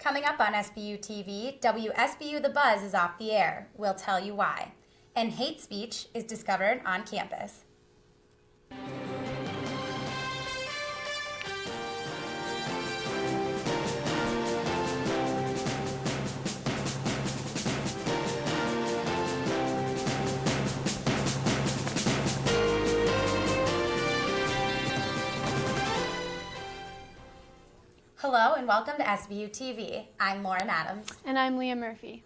Coming up on Sbu TV, WSBU The Buzz is off the air. We'll tell you why. And hate speech is discovered on campus. Hello and welcome to Sbu TV. I'm Lauren Adams. And I'm Leah Murphy.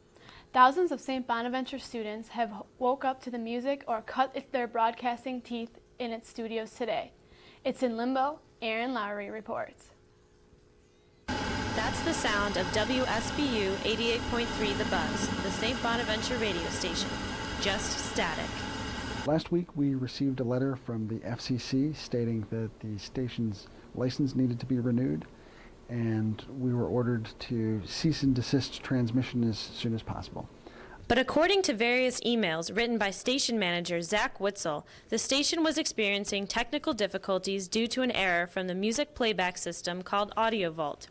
Thousands of St. Bonaventure students have woke up to the music or cut their broadcasting teeth in its studios today. It's in limbo. Erin Lowry reports. That's the sound of WSBU 88.3 The Buzz, the St. Bonaventure radio station. Just static. Last week we received a letter from the FCC stating that the station's license needed to be renewed, and we were ordered to cease and desist transmission as soon as possible. But according to various emails written by station manager Zach Witzel, the station was experiencing technical difficulties due to an error from the music playback system called Audio Vault.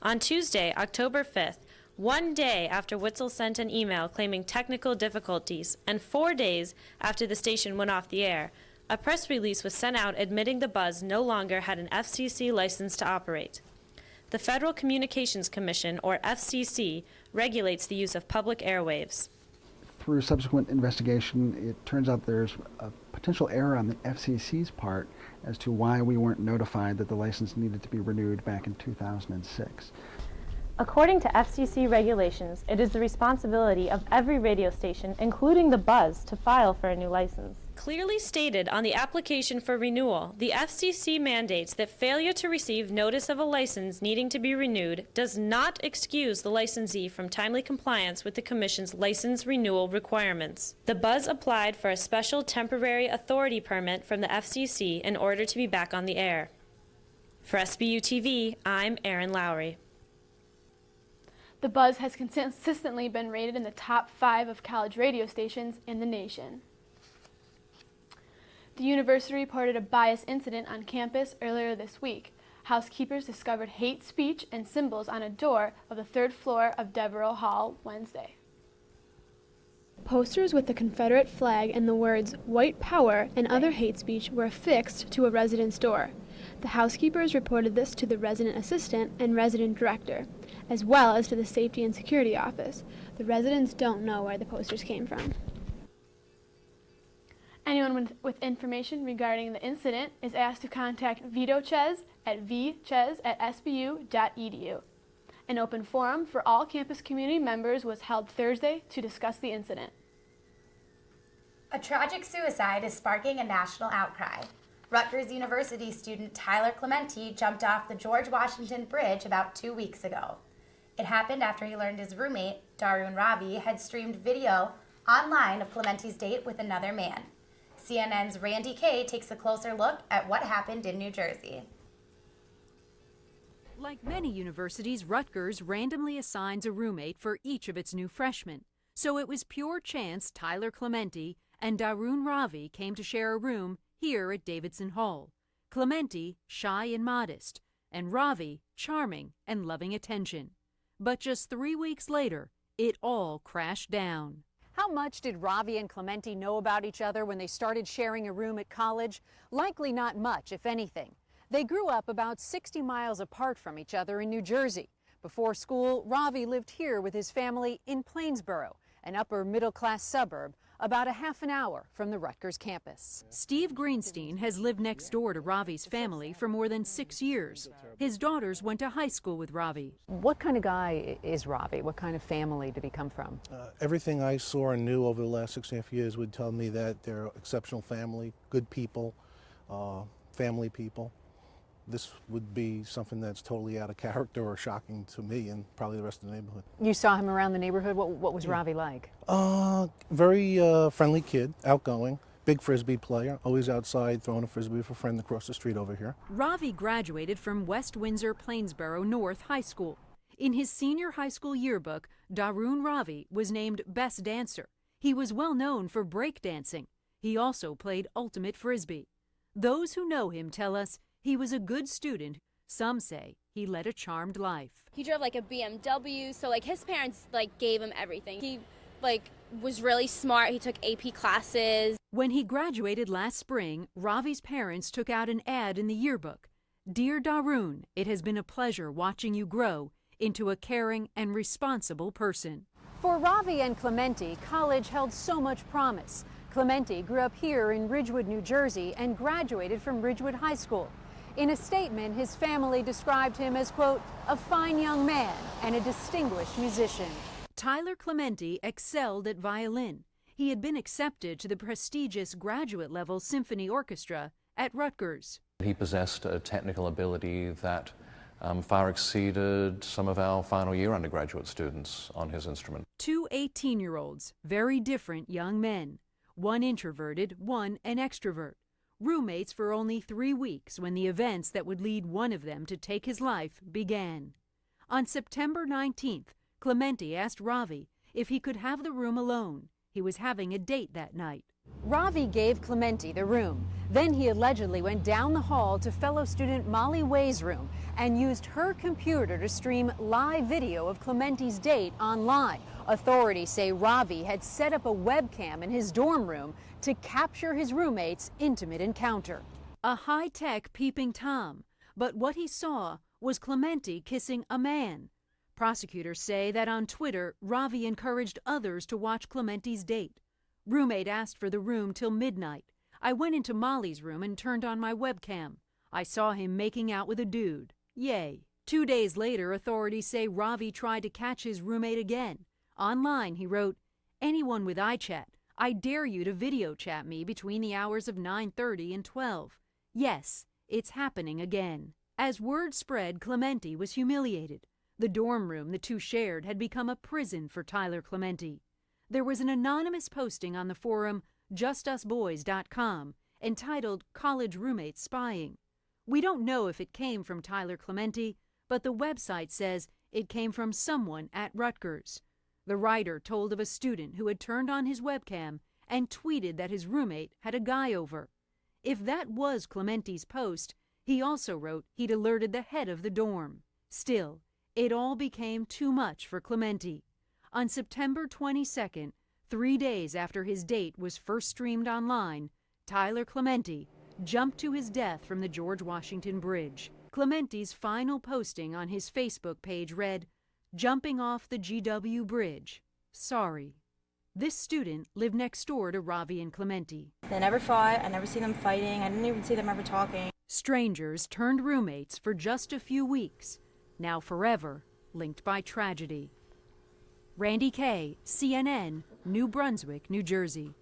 On Tuesday, October 5th, one day after Witzel sent an email claiming technical difficulties, and 4 days after the station went off the air, a press release was sent out admitting the Buzz no longer had an FCC license to operate. The Federal Communications Commission, or FCC, regulates the use of public airwaves. Through subsequent investigation, it turns out there's a potential error on the FCC's part as to why we weren't notified that the license needed to be renewed back in 2006. According to FCC regulations, it is the responsibility of every radio station, including the Buzz, to file for a new license. Clearly stated on the application for renewal, the FCC mandates that failure to receive notice of a license needing to be renewed does not excuse the licensee from timely compliance with the Commission's license renewal requirements. The Buzz applied for a special temporary authority permit from the FCC in order to be back on the air. For Sbu TV, I'm Erin Lowry. The Buzz has consistently been rated in the top 5 of college radio stations in the nation. The university reported a bias incident on campus earlier this week. Housekeepers discovered hate speech and symbols on a door of the 3rd floor of Devereaux Hall Wednesday. Posters with the Confederate flag and the words "White Power" and other hate speech were affixed to a resident's door. The housekeepers reported this to the resident assistant and resident director, as well as to the safety and security office. The residents don't know where the posters came from. Anyone with information regarding the incident is asked to contact Vito Ches at vches@sbu.edu. An open forum for all campus community members was held Thursday to discuss the incident. A tragic suicide is sparking a national outcry. Rutgers University student Tyler Clemente jumped off the George Washington Bridge about 2 weeks ago. It happened after he learned his roommate, Darun Ravi, had streamed video online of Clemente's date with another man. CNN's Randi Kaye takes a closer look at what happened in New Jersey. Like many universities, Rutgers randomly assigns a roommate for each of its new freshmen. So it was pure chance Tyler Clemente and Darun Ravi came to share a room here at Davidson Hall. Clemente, shy and modest, and Ravi, charming and loving attention. But just 3 weeks later, it all crashed down. How much did Ravi and Clemente know about each other when they started sharing a room at college? Likely not much, if anything. They grew up about 60 miles apart from each other in New Jersey. Before school, Ravi lived here with his family in Plainsboro, an upper middle-class suburb about a half an hour from the Rutgers campus. Steve Greenstein has lived next door to Ravi's family for more than 6 years. His daughters went to high school with Ravi. What kind of guy is Ravi? What kind of family did he come from? Everything I saw and knew over the last 6.5 years would tell me that they're exceptional family, good people, family people. This would be something that's totally out of character or shocking to me and probably the rest of the neighborhood. You saw him around the neighborhood. What was Ravi like? Very friendly kid, outgoing, big Frisbee player, always outside throwing a Frisbee with a friend across the street over here. Ravi graduated from West Windsor Plainsboro North High School. In his senior high school yearbook, Darun Ravi was named Best Dancer. He was well known for breakdancing. He also played ultimate Frisbee. Those who know him tell us he was a good student. Some say he he led a charmed life. He drove like a BMW, so like his parents like gave him everything. He like was really smart. He took AP classes. When he graduated last spring, Ravi's parents took out an ad in the yearbook. Dear Darun, it has been a pleasure watching you grow into a caring and responsible person. For Ravi and Clemente, college held so much promise. Clemente grew up here in Ridgewood, New Jersey, and graduated from Ridgewood High School. In a statement, his family described him as, quote, a fine young man and a distinguished musician. Tyler Clemente excelled at violin. He had been accepted to the prestigious graduate-level symphony orchestra at Rutgers. He possessed a technical ability that far exceeded some of our final year undergraduate students on his instrument. Two 18-year-olds, very different young men. One introverted, one an extrovert. Roommates for only 3 weeks when the events that would lead one of them to take his life began. On September 19th, Clemente asked Ravi if he could have the room alone. He was having a date that night. Ravi gave Clemente the room. Then he allegedly went down the hall to fellow student Molly Way's room and used her computer to stream live video of Clemente's date online. Authorities say Ravi had set up a webcam in his dorm room to capture his roommate's intimate encounter. A high-tech peeping Tom, but what he saw was Clemente kissing a man. Prosecutors say that on Twitter, Ravi encouraged others to watch Clemente's date. Roommate asked for the room till midnight. I went into Molly's room and turned on my webcam. I saw him making out with a dude. Yay. 2 days later, authorities say Ravi tried to catch his roommate again. Online, he wrote, anyone with iChat, I dare you to video chat me between the hours of 9:30 and 12. Yes, it's happening again. As word spread, Clemente was humiliated. The dorm room the two shared had become a prison for Tyler Clemente. There was an anonymous posting on the forum justusboys.com entitled College Roommates Spying. We don't know if it came from Tyler Clemente, but the website says it came from someone at Rutgers. The writer told of a student who had turned on his webcam and tweeted that his roommate had a guy over. If that was Clemente's post, he also wrote he'd alerted the head of the dorm. Still, it all became too much for Clemente. On September 22nd, 3 days after his date was first streamed online, Tyler Clemente jumped to his death from the George Washington Bridge. Clemente's final posting on his Facebook page read, "Jumping off the GW Bridge. Sorry." This student lived next door to Ravi and Clemente. They never fought. I never seen them fighting. I didn't even see them ever talking. Strangers turned roommates for just a few weeks, now forever linked by tragedy. Randi Kaye, CNN, New Brunswick, New Jersey.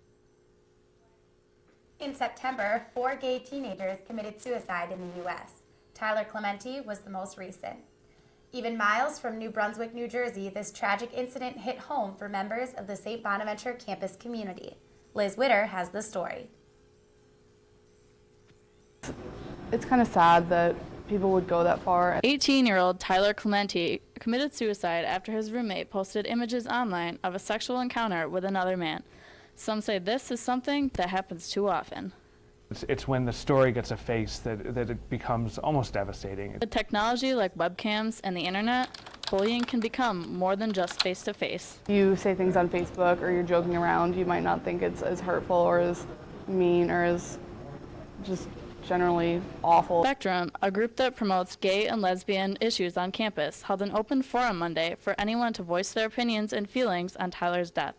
In September, 4 gay teenagers committed suicide in the U.S. Tyler Clemente was the most recent. Even miles from New Brunswick, New Jersey, this tragic incident hit home for members of the St. Bonaventure campus community. Liz Witter has the story. It's kind of sad that people would go that far. 18-year-old Tyler Clemente committed suicide after his roommate posted images online of a sexual encounter with another man. Some say this is something that happens too often. It's when the story gets effaced that it becomes almost devastating. With technology like webcams and the internet, bullying can become more than just face-to-face. You say things on Facebook or you're joking around, you might not think it's as hurtful or as mean or as just generally awful. Spectrum, a group that promotes gay and lesbian issues on campus, held an open forum Monday for anyone to voice their opinions and feelings on Tyler's death.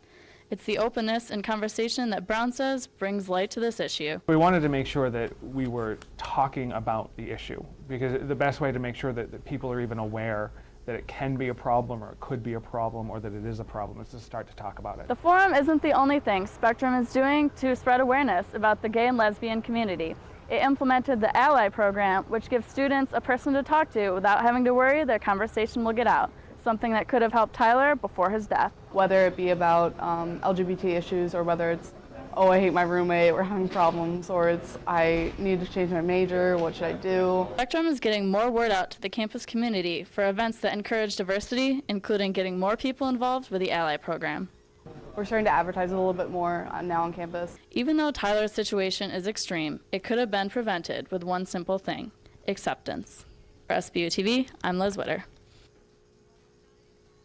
It's the openness and conversation that Brown says brings light to this issue. We wanted to make sure that we were talking about the issue, because the best way to make sure that people are even aware that it can be a problem or it could be a problem or that it is a problem is to start to talk about it. The forum isn't the only thing Spectrum is doing to spread awareness about the gay and lesbian community. It implemented the Ally program, which gives students a person to talk to without having to worry their conversation will get out, something that could have helped Tyler before his death. Whether it be about LGBT issues or whether it's, oh, I hate my roommate, we're having problems, or it's, I need to change my major, what should I do? Spectrum is getting more word out to the campus community for events that encourage diversity, including getting more people involved with the Ally program. We're starting to advertise a little bit more now on campus. Even though Tyler's situation is extreme, it could have been prevented with one simple thing: acceptance. For Sbu TV, I'm Liz Witter.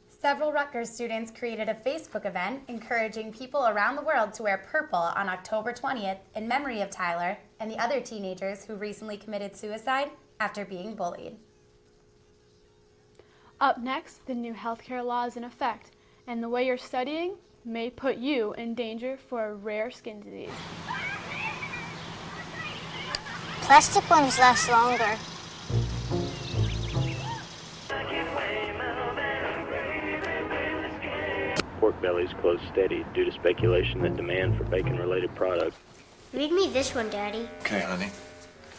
Several Rutgers students created a Facebook event encouraging people around the world to wear purple on October 20th in memory of Tyler and the other teenagers who recently committed suicide after being bullied. Up next, the new healthcare law is in effect, and the way you're studying may put you in danger for a rare skin disease. Plastic ones last longer. Pork bellies close steady due to speculation that demand for bacon-related products. Read me this one, Daddy. Okay, honey.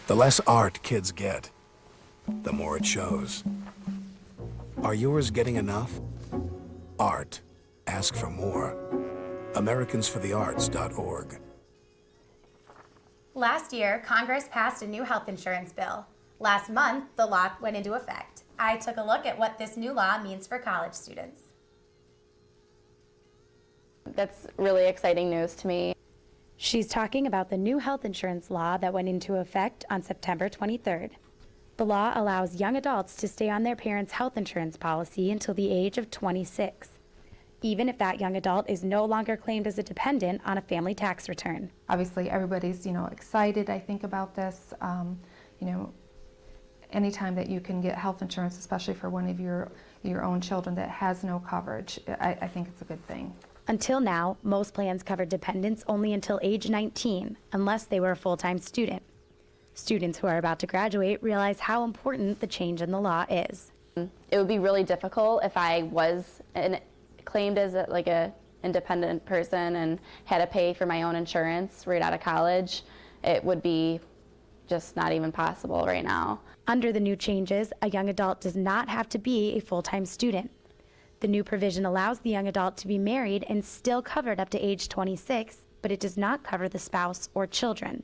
The less art kids get, the more it shows. Are yours getting enough? Art. Ask for more. AmericansForTheArts.org. Last year, Congress passed a new health insurance bill. Last month, the law went into effect. I took a look at what this new law means for college students. That's really exciting news to me. She's talking about the new health insurance law that went into effect on September 23rd. The law allows young adults to stay on their parents' health insurance policy until the age of 26, even if that young adult is no longer claimed as a dependent on a family tax return. Obviously, everybody's, excited, I think, about this. Anytime that you can get health insurance, especially for one of your own children that has no coverage, I think it's a good thing. Until now, most plans covered dependents only until age 19, unless they were a full-time student. Students who are about to graduate realize how important the change in the law is. It would be really difficult if I was claimed as a independent person and had to pay for my own insurance right out of college. It would be just not even possible right now. Under the new changes, a young adult does not have to be a full-time student. The new provision allows the young adult to be married and still covered up to age 26, but it does not cover the spouse or children.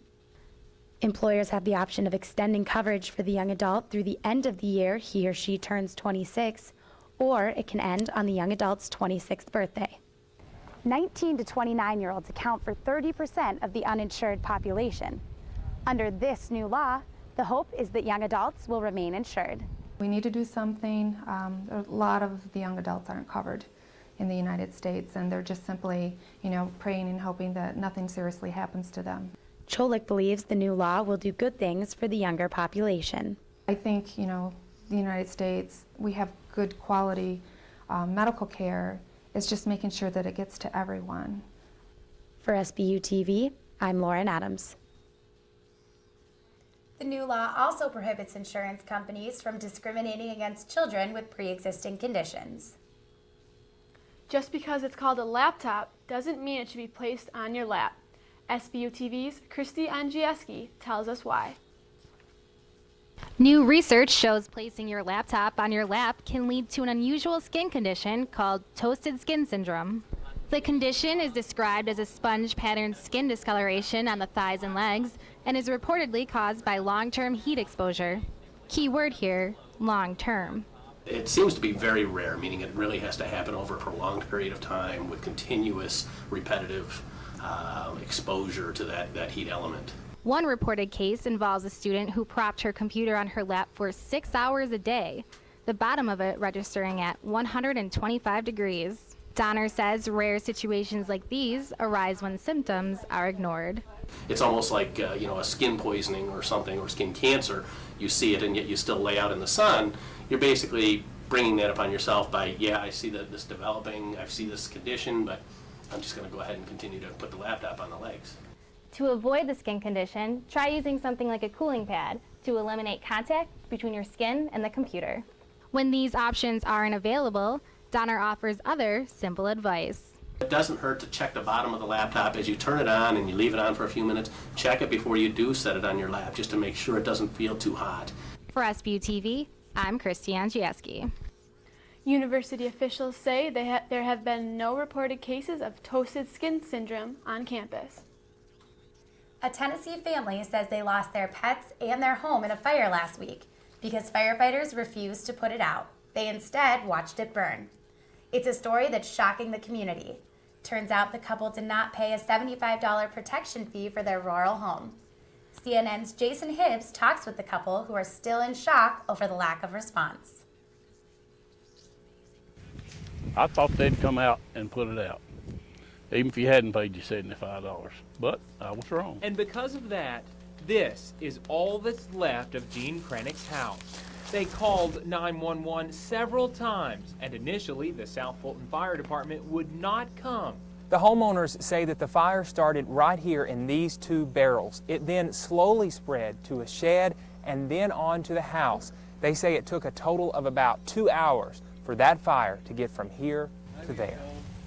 Employers have the option of extending coverage for the young adult through the end of the year he or she turns 26, or it can end on the young adult's 26th birthday. 19 to 29-year-olds account for 30% of the uninsured population. Under this new law, the hope is that young adults will remain insured. We need to do something. A lot of the young adults aren't covered in the United States, and they're just simply, praying and hoping that nothing seriously happens to them. Ciolek believes the new law will do good things for the younger population. I think, the United States, we have good quality medical care. It's just making sure that it gets to everyone. For Sbu TV, I'm Lauren Adams. The new law also prohibits insurance companies from discriminating against children with pre-existing conditions. Just because it's called a laptop doesn't mean it should be placed on your lap. Sbu TV's Christy Andrzejewski tells us why. New research shows placing your laptop on your lap can lead to an unusual skin condition called toasted skin syndrome. The condition is described as a sponge-patterned skin discoloration on the thighs and legs and is reportedly caused by long-term heat exposure. Key word here, long-term. It seems to be very rare, meaning it really has to happen over a prolonged period of time with continuous, repetitive exposure to that heat element. One reported case involves a student who propped her computer on her lap for 6 hours a day, the bottom of it registering at 125 degrees. Donner says rare situations like these arise when symptoms are ignored. It's almost like a skin poisoning or something, or skin cancer. You see it and yet you still lay out in the sun. You're basically bringing that upon yourself by, I see this developing, I see this condition, but I'm just going to go ahead and continue to put the laptop on the legs. To avoid the skin condition, try using something like a cooling pad to eliminate contact between your skin and the computer. When these options aren't available, Donner offers other simple advice. It doesn't hurt to check the bottom of the laptop as you turn it on and you leave it on for a few minutes. Check it before you do set it on your lap, just to make sure it doesn't feel too hot. For Sbu TV, I'm Christy Andrzejewski. University officials say there have been no reported cases of toasted skin syndrome on campus. A Tennessee family says they lost their pets and their home in a fire last week because firefighters refused to put it out. They instead watched it burn. It's a story that's shocking the community. Turns out the couple did not pay a $75 protection fee for their rural home. CNN's Jason Hibbs talks with the couple who are still in shock over the lack of response. I thought they'd come out and put it out, even if you hadn't paid you $75. But I was wrong. And because of that, this is all that's left of Gene Cranick's house. They called 911 several times, and initially the South Fulton Fire Department would not come. The homeowners say that the fire started right here in these two barrels. It then slowly spread to a shed and then on to the house. They say it took a total of about 2 hours for that fire to get from here to there.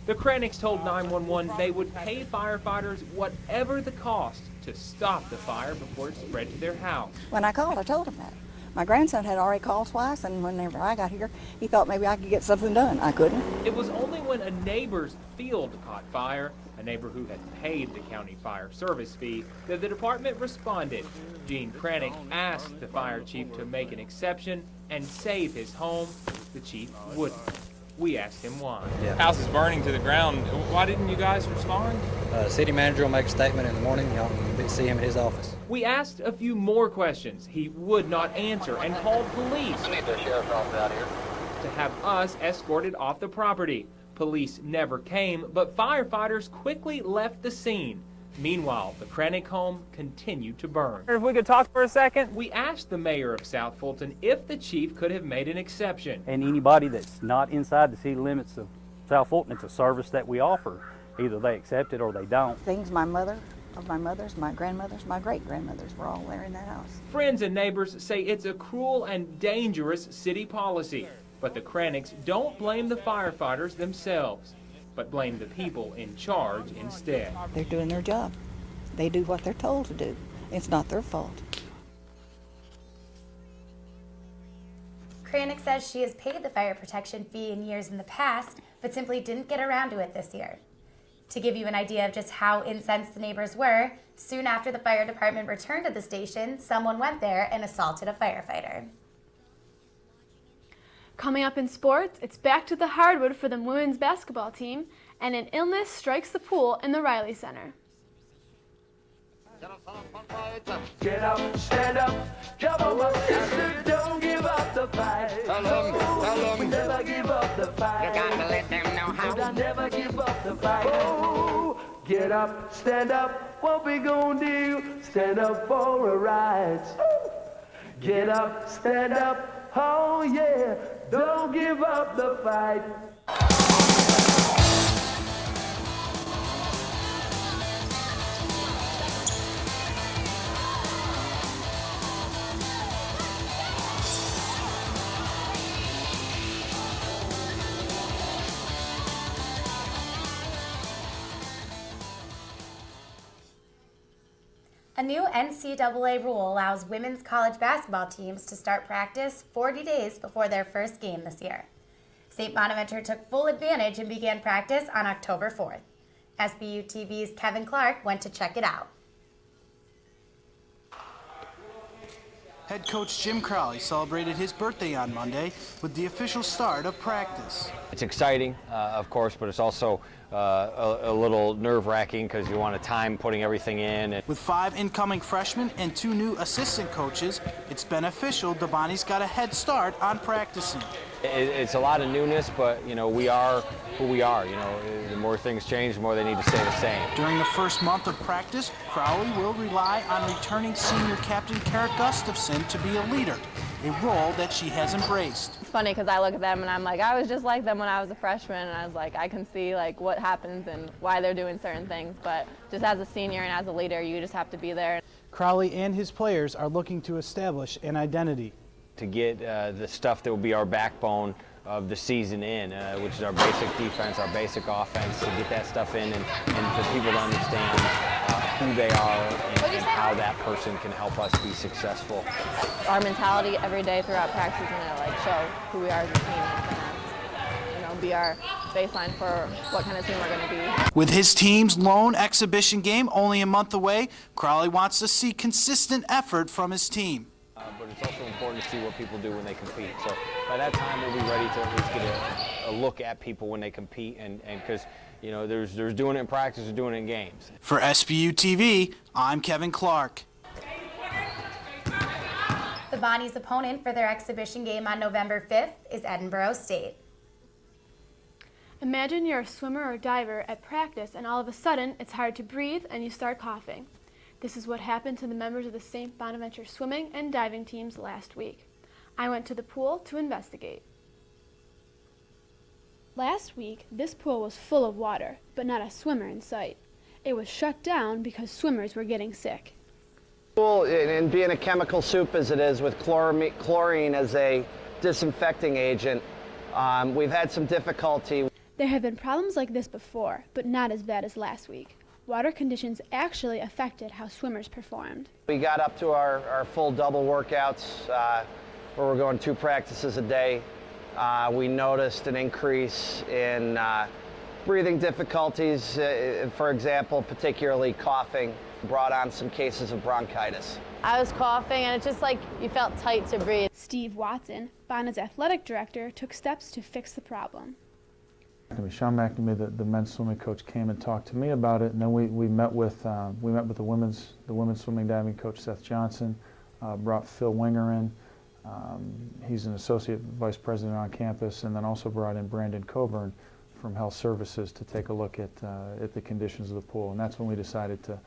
The Cranicks told 911 they would pay firefighters whatever the cost to stop the fire before it spread to their house. When I called, I told him that. My grandson had already called twice, and whenever I got here, he thought maybe I could get something done. I couldn't. It was only when a neighbor's field caught fire, a neighbor who had paid the county fire service fee, that the department responded. Gene Cranick asked the fire chief to make an exception and save his home. The chief wouldn't. We asked him why. Yeah. House is burning to the ground. Why didn't you guys respond? City manager will make a statement in the morning. Y'all can see him at his office. We asked a few more questions. He would not answer and called police. We need the sheriff's office out here. To have us escorted off the property. Police never came, but firefighters quickly left the scene. Meanwhile, the Cranick home continued to burn. If we could talk for a second. We asked the mayor of South Fulton if the chief could have made an exception. And anybody that's not inside the city limits of South Fulton, it's a service that we offer. Either they accept it or they don't. Things my grandmothers, my great-grandmothers were all there in that house. Friends and neighbors say it's a cruel and dangerous city policy. But the Cranicks don't blame the firefighters themselves, but blame the people in charge instead. They're doing their job. They do what they're told to do. It's not their fault. Cranick says she has paid the fire protection fee in years in the past, but simply didn't get around to it this year. To give you an idea of just how incensed the neighbors were, soon after the fire department returned to the station, someone went there and assaulted a firefighter. Coming up in sports, it's back to the hardwood for the women's basketball team, and an illness strikes the pool in the Riley Center. Get up, stand up, jump on my sister, don't give up the fight. We never give up the fight. You gotta let them know how. I never give up the fight. Oh, get up, stand up, what we gonna do? Stand up for a ride. Get up, stand up, oh yeah, don't give up the fight. A new NCAA rule allows women's college basketball teams to start practice 40 days before their first game this year. St. Bonaventure took full advantage and began practice on October 4th. Sbu TV's Kevin Clark went to check it out. Head coach Jim Crowley celebrated his birthday on Monday with the official start of practice. It's exciting, of course, but it's also a little nerve-wracking because you want to time putting everything in. With 5 incoming freshmen and 2 new assistant coaches, it's beneficial the Bonnies got a head start on practicing. It's a lot of newness, but, you know, we are who we are. You know, the more things change, the more they need to stay the same. During the first month of practice, Crowley will rely on returning senior captain Cara Gustafson to be a leader, a role that she has embraced. It's funny because I look at them and I'm like, I was just like them when I was a freshman, and I was like, I can see like what happens and why they're doing certain things, but just as a senior and as a leader, you just have to be there. Crowley and his players are looking to establish an identity. To get the stuff that will be our backbone of the season in, which is our basic defense, our basic offense, to get that stuff in and for people to understand who they are and how that person can help us be successful. Our mentality every day throughout practice is going to like show who we are as a team. It's going to, you know, be our baseline for what kind of team we're going to be. With his team's lone exhibition game only a month away, Crowley wants to see consistent effort from his team. But it's also important to see what people do when they compete. So by that time, we'll be ready to at least get a look at people when they compete, and because, you know, there's doing it in practice, there's doing it in games. For Sbu TV, I'm Kevin Clark. Bonnies' opponent for their exhibition game on November 5th is Edinburgh State. Imagine you're a swimmer or diver at practice and all of a sudden it's hard to breathe and you start coughing. This is what happened to the members of the St. Bonaventure swimming and diving teams last week. I went to the pool to investigate. Last week, this pool was full of water, but not a swimmer in sight. It was shut down because swimmers were getting sick. Pool, and being a chemical soup as it is with chlorine as a disinfecting agent, we've had some difficulty. There have been problems like this before, but not as bad as last week. Water conditions actually affected how swimmers performed. We got up to our full double workouts where we're going 2 practices a day. We noticed an increase in breathing difficulties, for example, particularly coughing, brought on some cases of bronchitis. I was coughing and it's just like you felt tight to breathe. Steve Watson, Bona's athletic director, took steps to fix the problem. Sean McNamee, the men's swimming coach, came and talked to me about it, and then we met with the women's swimming diving coach Seth Johnson, brought Phil Winger in. He's an associate vice president on campus, and then also brought in Brandon Coburn from Health Services to take a look at the conditions of the pool, and that's when we decided to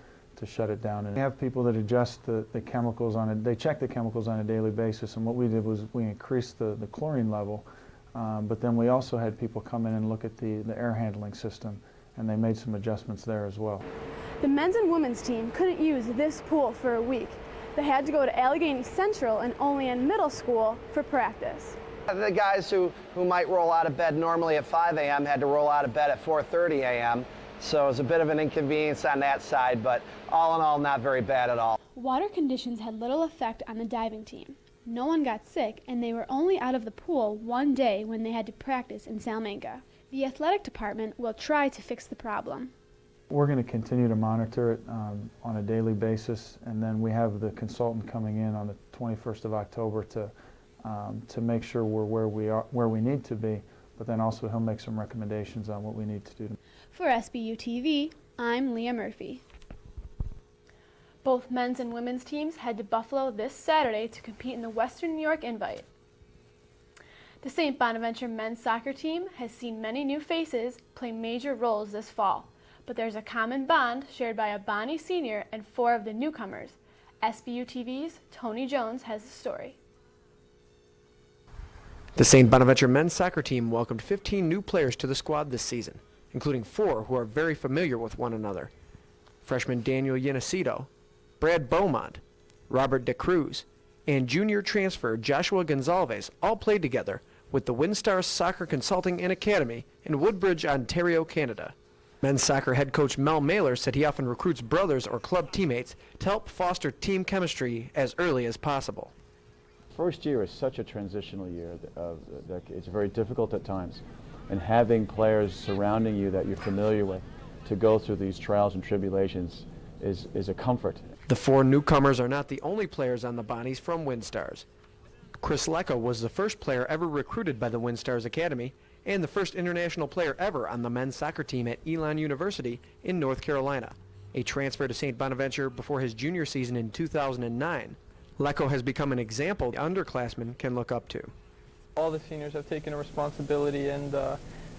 shut it down. And we have people that adjust the chemicals on it. They check the chemicals on a daily basis, and what we did was we increased the chlorine level. But then we also had people come in and look at the air handling system, and they made some adjustments there as well. The men's and women's team couldn't use this pool for a week. They had to go to Allegheny Central and Olean Middle School for practice. The guys who might roll out of bed normally at 5 a.m. had to roll out of bed at 4:30 a.m. So it was a bit of an inconvenience on that side, but all in all, not very bad at all. Water conditions had little effect on the diving team. No one got sick, and they were only out of the pool one day when they had to practice in Salamanca. The athletic department will try to fix the problem. We're going to continue to monitor it on a daily basis, and then we have the consultant coming in on the 21st of October to make sure we're where we need to be, but then also he'll make some recommendations on what we need to do. For Sbu TV, I'm Leah Murphy. Both men's and women's teams head to Buffalo this Saturday to compete in the Western New York Invite. The St. Bonaventure men's soccer team has seen many new faces play major roles this fall, but there's a common bond shared by a Bonnie senior and 4 of the newcomers. Sbu TV's Tony Jones has the story. The St. Bonaventure men's soccer team welcomed 15 new players to the squad this season, including 4 who are very familiar with one another. Freshman Daniel Yenicito, Brad Beaumont, Robert De Cruz, and junior transfer Joshua Gonzalez all played together with the WinStar Soccer Consulting and Academy in Woodbridge, Ontario, Canada. Men's soccer head coach Mel Mailer said he often recruits brothers or club teammates to help foster team chemistry as early as possible. First year is such a transitional year. It's very difficult at times. And having players surrounding you that you're familiar with to go through these trials and tribulations is a comfort. The 4 newcomers are not the only players on the Bonnies from WinStars. Chris Lecco was the first player ever recruited by the WinStars Academy and the first international player ever on the men's soccer team at Elon University in North Carolina, a transfer to St. Bonaventure before his junior season in 2009. Lecco has become an example underclassmen can look up to. All the seniors have taken a responsibility, and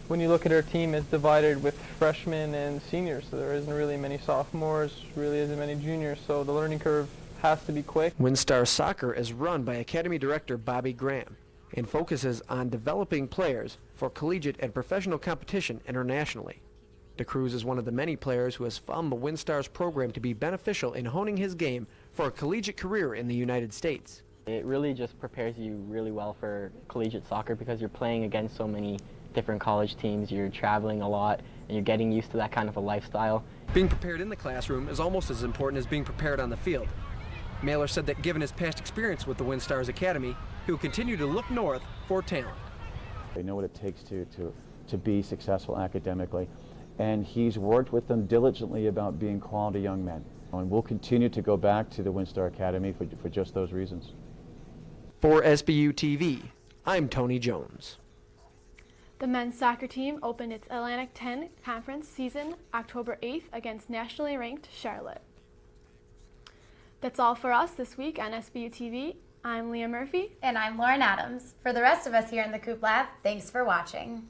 when you look at our team, it's divided with freshmen and seniors, so there isn't really many sophomores, really isn't many juniors, so the learning curve has to be quick. WinStar Soccer is run by Academy Director Bobby Graham and focuses on developing players for collegiate and professional competition internationally. De Cruz is one of the many players who has found the WinStars program to be beneficial in honing his game for a collegiate career in the United States. It really just prepares you really well for collegiate soccer because you're playing against so many different college teams, you're traveling a lot, and you're getting used to that kind of a lifestyle. Being prepared in the classroom is almost as important as being prepared on the field. Mailer said that given his past experience with the WinStars Academy, he will continue to look north for talent. They know what it takes to be successful academically, and he's worked with them diligently about being quality young men. And we'll continue to go back to the WinStar Academy for just those reasons. For Sbu TV, I'm Tony Jones. The men's soccer team opened its Atlantic 10 conference season October 8th against nationally ranked Charlotte. That's all for us this week on Sbu TV. I'm Leah Murphy. And I'm Lauren Adams. For the rest of us here in the Coop Lab, thanks for watching.